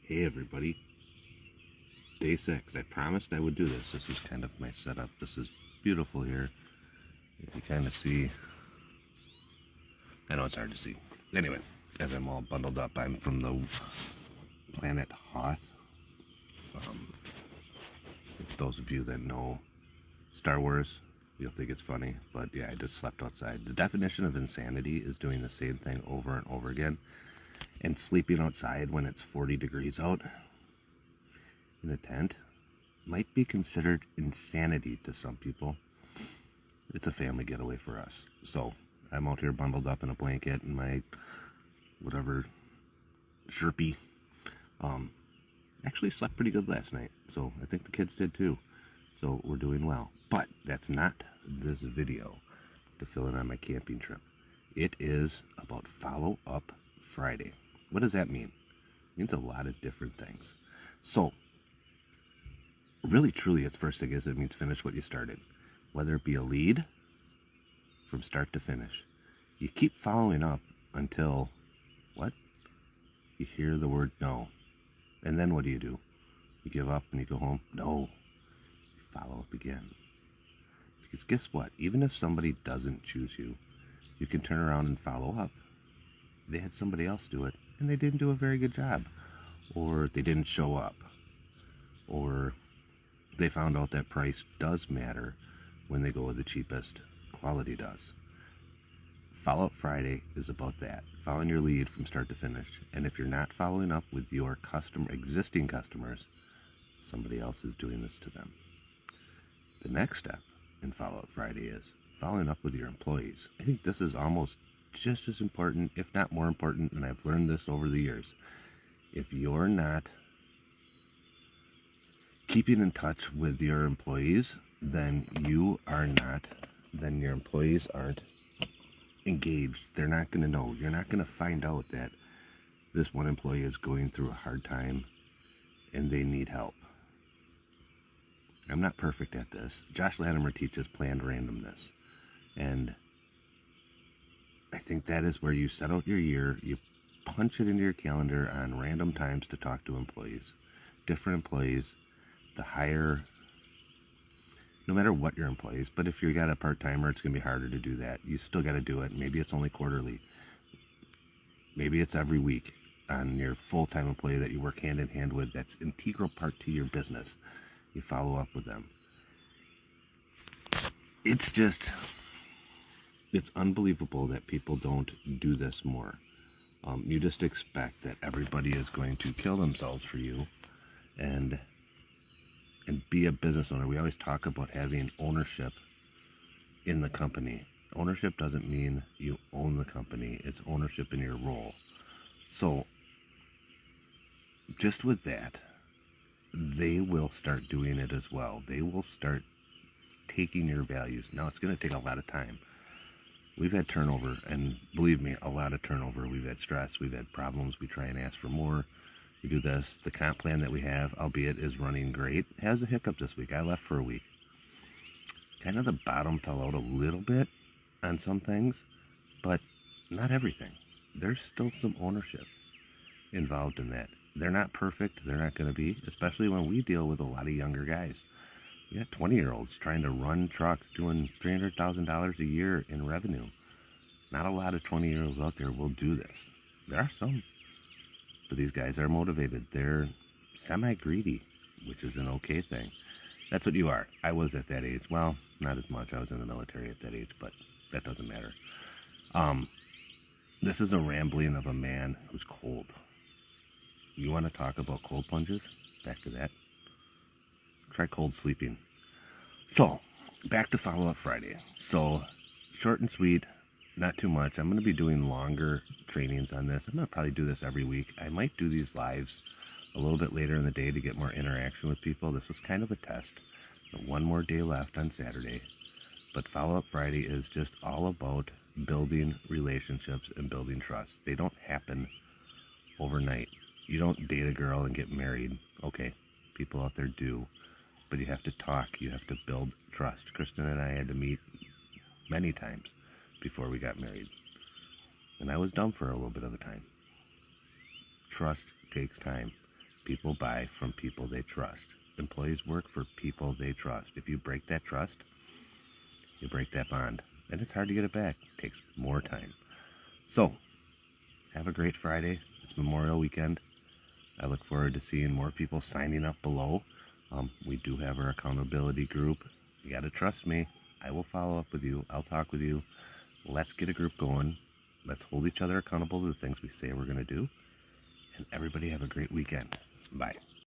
Hey everybody, day 6. I promised I would do this. This is kind of my setup. This is beautiful here. If you kind of see, I know it's hard to see. Anyway, as I'm all bundled up, I'm from the planet Hoth. If those of you that know Star Wars, you'll think it's funny, but yeah, I just slept outside. The definition of insanity is doing the same thing over and over again and sleeping outside when it's 40 degrees out in a tent might be considered insanity to some people. It's a family getaway for us. So I'm out here bundled up in a blanket and my whatever Sherpie. Actually slept pretty good last night, so I think the kids did too. So we're doing well. But that's not this video to fill in on my camping trip. It is about Follow Up Friday. What does that mean? It means a lot of different things. So really, truly, its first thing is it means finish what you started. Whether it be a lead, from start to finish. You keep following up until, what? You hear the word no. And then what do? You give up and you go home? No. You follow up again. Because guess what? Even if somebody doesn't choose you, you can turn around and follow up. They had somebody else do it, and they didn't do a very good job. Or they didn't show up. Or they found out that price does matter when they go with the cheapest. Quality does. Follow-up Friday is about that. Following your lead from start to finish. And if you're not following up with your existing customers, somebody else is doing this to them. The next step in Follow-up Friday is following up with your employees. I think this is almost just as important, if not more important, and I've learned this over the years. If you're not keeping in touch with your employees, then your employees aren't engaged. They're not going to know. You're not going to find out that this one employee is going through a hard time and they need help. I'm not perfect at this. Josh Latimer teaches planned randomness. And I think that is where you set out your year, you punch it into your calendar on random times to talk to employees, different employees, the higher, no matter what your employees, but if you got a part-timer, it's going to be harder to do that. You still got to do it. Maybe it's only quarterly. Maybe it's every week on your full-time employee that you work hand in hand with. That's an integral part to your business. You follow up with them. It's unbelievable that people don't do this more. You just expect that everybody is going to kill themselves for you and be a business owner. We always talk about having ownership in the company. Ownership doesn't mean you own the company. It's ownership in your role. So just with that, they will start doing it as well. They will start taking your values. Now, it's going to take a lot of time. We've had turnover, and believe me, a lot of turnover. We've had stress. We've had problems. We try and ask for more. We do this. The comp plan that we have, albeit is running great, has a hiccup this week. I left for a week. Kind of the bottom fell out a little bit on some things, but not everything. There's still some ownership involved in that. They're not perfect. They're not going to be, especially when we deal with a lot of younger guys. You got 20-year-olds trying to run trucks doing $300,000 a year in revenue. Not a lot of 20-year-olds out there will do this. There are some. But these guys are motivated. They're semi-greedy, which is an okay thing. That's what you are. I was at that age. Well, not as much. I was in the military at that age, but that doesn't matter. This is a rambling of a man who's cold. You want to talk about cold plunges? Back to that. Try cold sleeping. So, back to Follow-Up Friday. So, short and sweet. Not too much. I'm going to be doing longer trainings on this. I'm going to probably do this every week. I might do these lives a little bit later in the day to get more interaction with people. This was kind of a test. One more day left on Saturday. But Follow-Up Friday is just all about building relationships and building trust. They don't happen overnight. You don't date a girl and get married. Okay, people out there do. But you have to talk. You have to build trust. Kristen and I had to meet many times before we got married. And I was dumb for a little bit of the time. Trust takes time. People buy from people they trust. Employees work for people they trust. If you break that trust, you break that bond. And it's hard to get it back. It takes more time. So, have a great Friday. It's Memorial Weekend. I look forward to seeing more people signing up below. We do have our accountability group. You got to trust me. I will follow up with you. I'll talk with you. Let's get a group going. Let's hold each other accountable to the things we say we're going to do. And everybody have a great weekend. Bye.